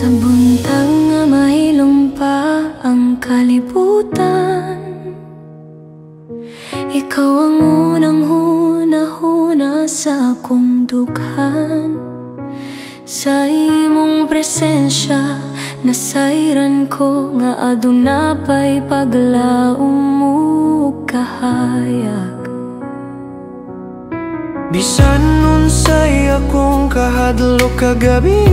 Sa buntag nga mahilom pa ang kalibutan, ikaw ang unang huna-huna sa akong dughan. Sa imong presensya, nasayran ko nga aduna pa'y paglaom mo kahayag. Bisan unsay akong kahadlok kagabi,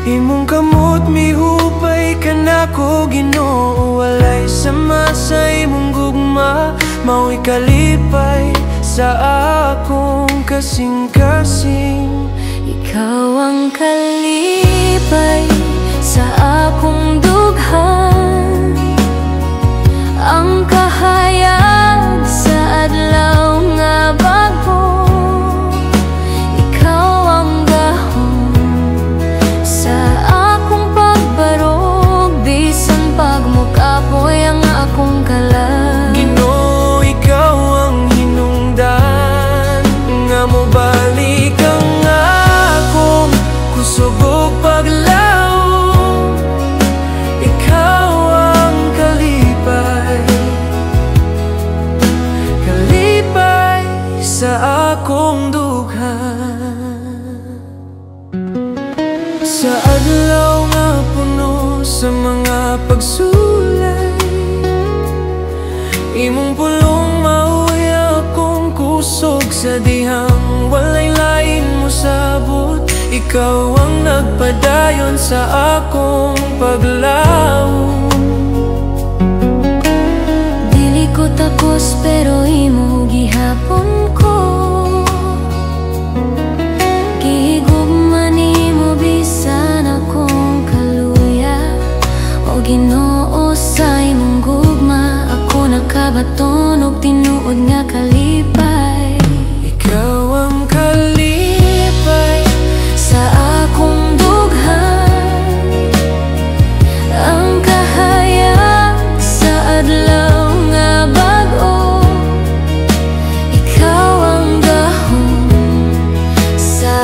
imong kamot mihupay ka nako Ginoo. Walay sama sa imong gugma, mao'y kalipay sa akong kasing-kasing. Ikaw ang kalipay sa akong dughan, ang kahayag sa adlaw nga bago. Ikaw ang gahom sa akong pagbarog, bisan pagmukapoy ang akong kalag. Ginoo, ikaw ang hinungdan nga mobalik ang akong kusog ug paglaom. Ikaw ang kalipay, kalipay sa akong dughan. Sa adlaw nga puno sa mga pagsulay, imong pulong mao'y akong kusog. Sa dihang walay lain mo sabot, ikaw ang nagpadayon sa akong paglaom. Dili ko tapos pero imo gihapon ko, gihigugman nimo bisan akong kaluya. O Ginoo, sa imong gugma ako nakabaton og tinuod nga kalipay. Ikaw ang kalipay Sa akong dughan, ang kahayag sa adlaw nga bago. Ikaw ang gahom sa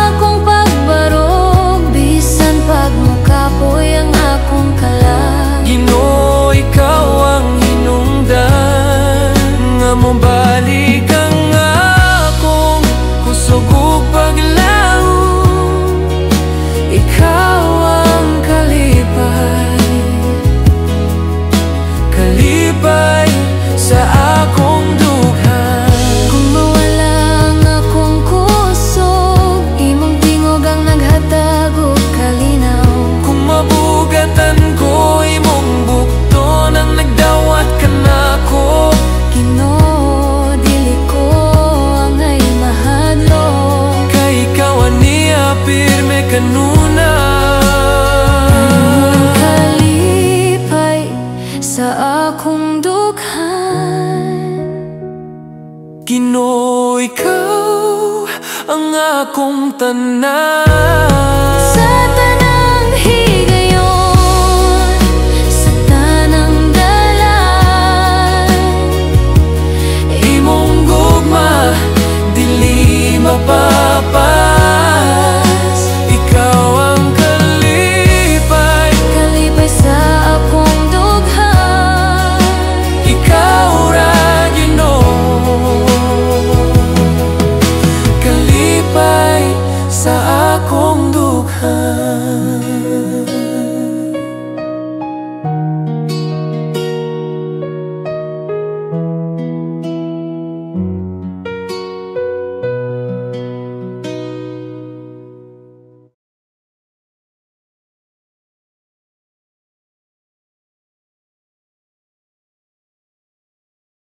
akong pagbarog, bisan pagmukapoy ang akong kalag. Ginoo, ikaw ang hinungdan nga mobalik ang akong kusog ug paglaom. Ikaw ang kalipay, kalipay sa akong dughan. Kung mawala ang akong kusog, imong tingog ang naghatag og kalinaw. Kung mabugatan ko, imong bukton ang nagdawat ka nako. Ginoo, dili ko ang ay mahadlok, Kay ikaw aniya pirme kanuna. ang kalipay sa akong dughan. Ginoo, ikaw ang akong tanan. Sa